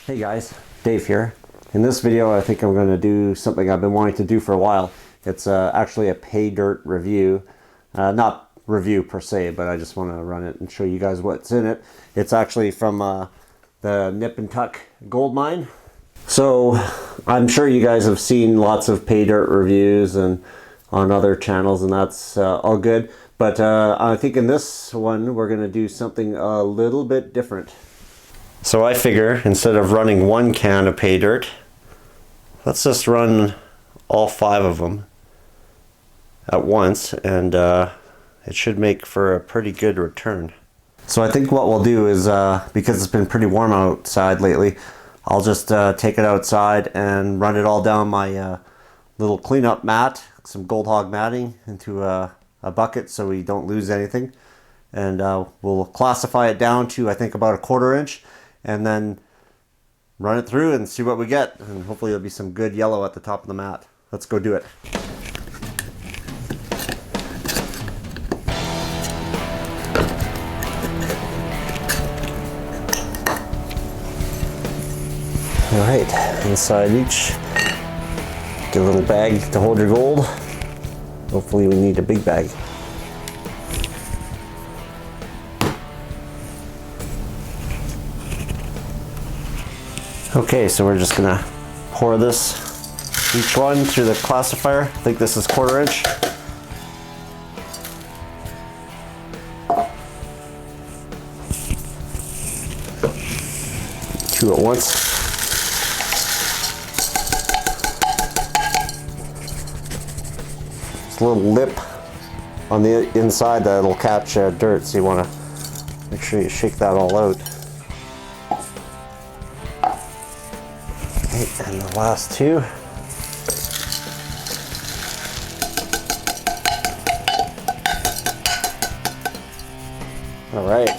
Hey guys, Dave here. In this video I think I'm going to do something I've been wanting to do for a while. It's actually a Paydirt review. Not review per se, but I just want to run it and show you guys what's in it. It's actually from the Nip and Tuck Goldmine. So I'm sure you guys have seen lots of Paydirt reviews and on other channels, and that's all good. But I think in this one we're going to do something a little bit different. So I figure instead of running one can of Paydirt, let's just run all 5 of them at once, and it should make for a pretty good return. So I think what we'll do is, because it's been pretty warm outside lately, I'll just take it outside and run it all down my little cleanup mat, some Gold Hog matting, into a bucket so we don't lose anything. And we'll classify it down to, I think, about 1/4 inch, and then run it through and see what we get. And hopefully there'll be some good yellow at the top of the mat. Let's go do it. Alright, inside each, get a little bag to hold your gold. Hopefully we need a big bag. Okay, so we're just gonna pour this, each one, through the classifier. I think this is 1/4 inch. Two at once. There's a little lip on the inside that'll catch dirt, so you want to make sure you shake that all out. Okay, and the last 2. All right.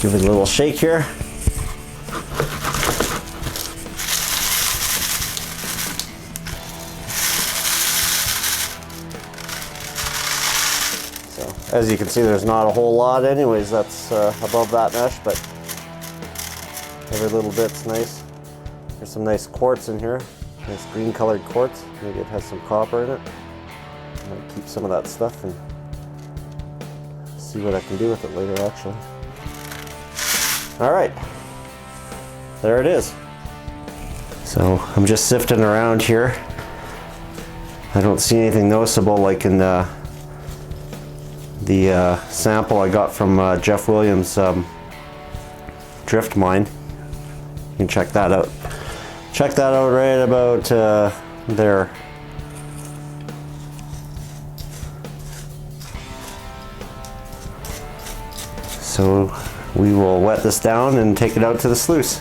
Give it a little shake here. So, as you can see, there's not a whole lot anyways that's above that mesh, but every little bit's nice. There's some nice quartz in here, nice green colored quartz. Maybe it has some copper in it. I'm gonna keep some of that stuff and see what I can do with it later, actually. All right, there it is. So I'm just sifting around here. I don't see anything noticeable like in the sample I got from Jeff Williams' drift mine. You can check that out. Check that out right about there. So we will wet this down and take it out to the sluice.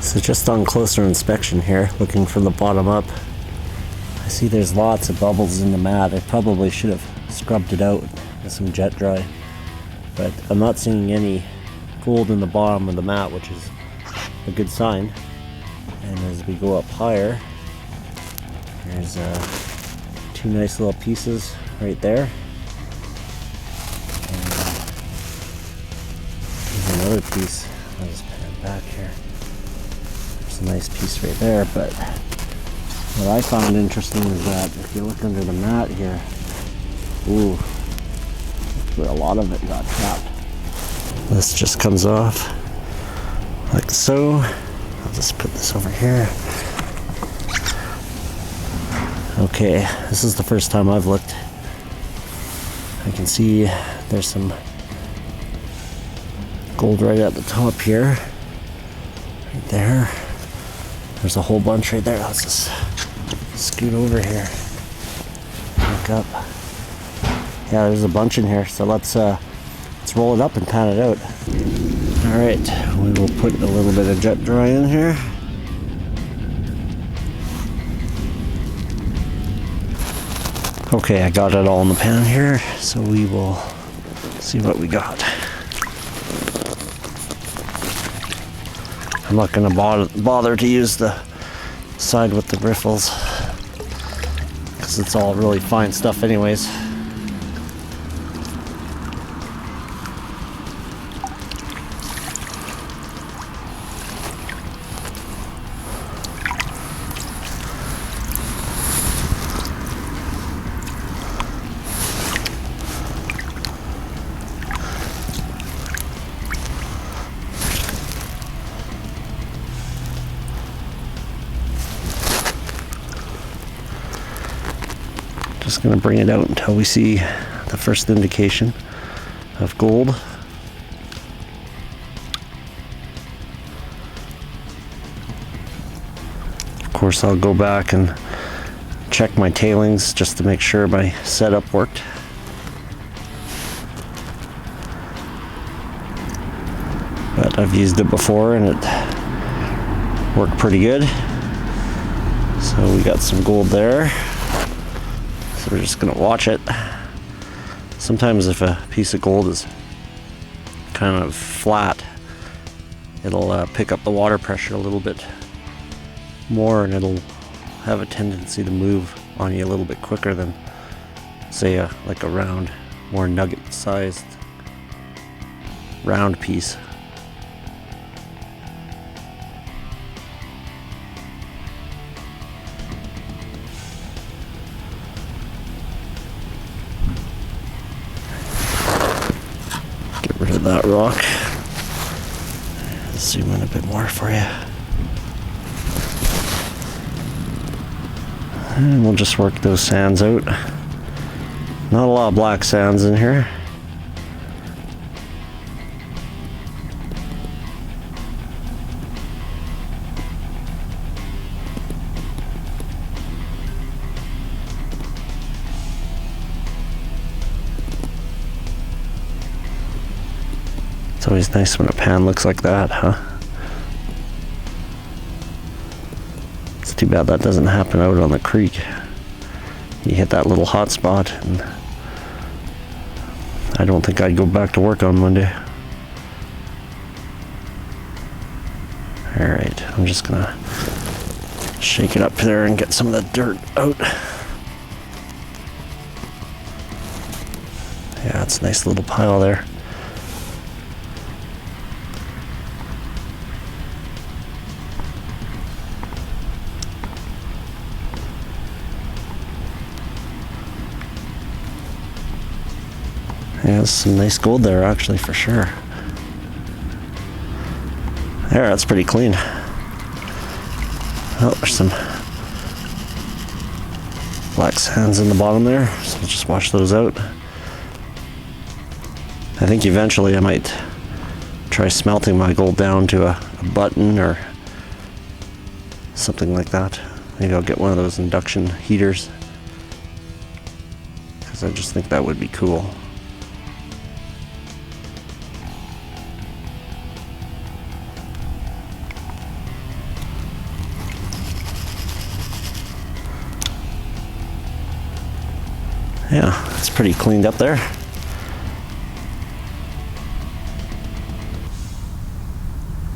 So just on closer inspection here, looking from the bottom up, I see there's lots of bubbles in the mat. I probably should have scrubbed it out with some jet dry, but I'm not seeing any gold in the bottom of the mat, which is a good sign. And as we go up higher, there's two nice little pieces right there. And there's another piece. I'll just put it back here. There's a nice piece right there, but what I found interesting is that if you look under the mat here, ooh, where a lot of it got trapped. This just comes off like so. I'll just put this over here. Okay, this is the first time I've looked. I can see there's some gold right at the top here. Right there. There's a whole bunch right there. Let's just scoot over here. Look up. Yeah, there's a bunch in here. So let's roll it up and pan it out. All right, we will put a little bit of jet dry in here. Okay, I got it all in the pan here, so we will see what we got. I'm not going to bother to use the side with the riffles, because it's all really fine stuff anyways. Just going to bring it out until we see the first indication of gold. Of course, I'll go back and check my tailings just to make sure my setup worked. But I've used it before and it worked pretty good. So we got some gold there. So we're just gonna watch it. Sometimes if a piece of gold is kind of flat, it'll pick up the water pressure a little bit more, and it'll have a tendency to move on you a little bit quicker than, say, like a round, more nugget-sized round piece. Rid of that rock. Let's zoom in a bit more for you. And we'll just work those sands out. Not a lot of black sands in here. It's always nice when a pan looks like that, huh? It's too bad that doesn't happen out on the creek. You hit that little hot spot, and I don't think I'd go back to work on Monday. Alright, I'm just gonna shake it up there and get some of the dirt out. Yeah, it's a nice little pile there. Yeah, there's some nice gold there, actually, for sure. There, that's pretty clean. Oh, there's some black sands in the bottom there, so we'll just wash those out. I think eventually I might try smelting my gold down to a button or something like that. Maybe I'll get one of those induction heaters, because I just think that would be cool. Yeah, it's pretty cleaned up there.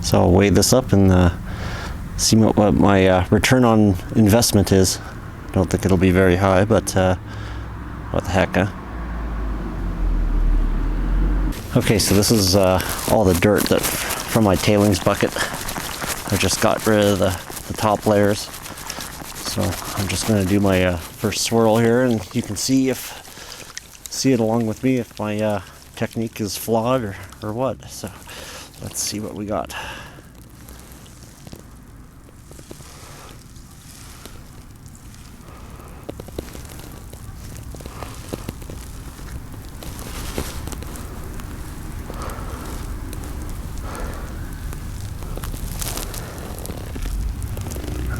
So I'll weigh this up and see what my return on investment is. I don't think it'll be very high, but what the heck, huh? Okay, so this is all the dirt that from my tailings bucket. I just got rid of the top layers. So I'm just going to do my first swirl here, and you can see it along with me if my technique is flawed or what. So let's see what we got.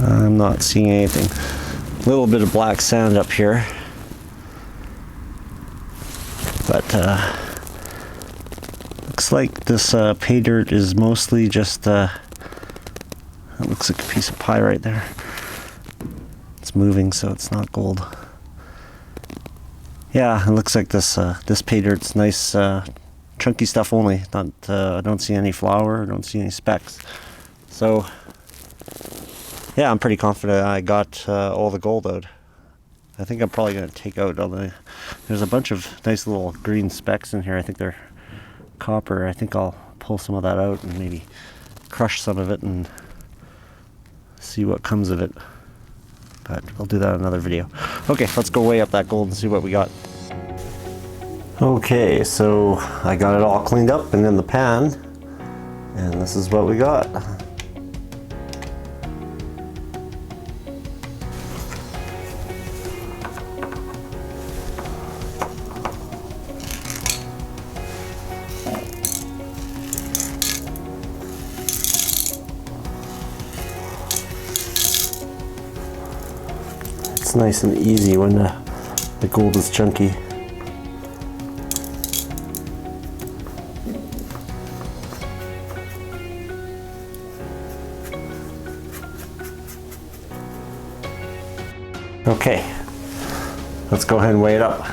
I'm not seeing anything. A little bit of black sand up here, but looks like this pay dirt is mostly just that looks like a piece of pie right there. It's moving, so it's not gold. Yeah, it looks like this pay dirt's nice chunky stuff only. Not I don't see any flour, I don't see any specks. So yeah, I'm pretty confident I got all the gold out. I think I'm probably going to take out all the... There's a bunch of nice little green specks in here. I think they're copper. I think I'll pull some of that out and maybe crush some of it and see what comes of it. But I'll do that in another video. Okay, let's go weigh up that gold and see what we got. Okay, so I got it all cleaned up and in the pan. And this is what we got. It's nice and easy when the gold is chunky. Okay, let's go ahead and weigh it up.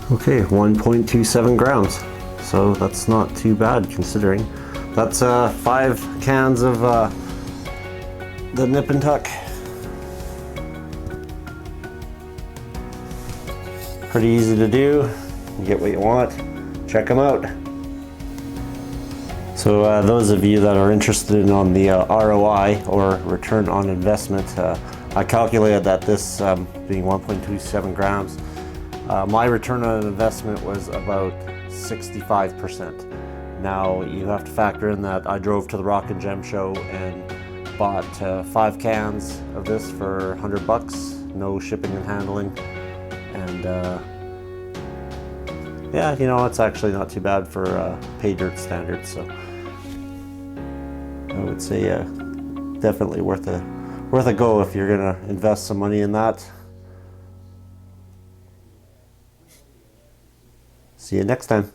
Okay, 1.27 grams. So that's not too bad considering. That's 5 cans of the Nip and Tuck. Pretty easy to do. You get what you want. Check them out. So those of you that are interested on the ROI or return on investment, I calculated that this being 1.27 grams, my return on investment was about 65%. Now you have to factor in that I drove to the Rock and Gem show and bought 5 cans of this for $100, no shipping and handling, and yeah, you know, it's actually not too bad for Paydirt standards. So I would say definitely worth a go if you're gonna invest some money in that. See you next time.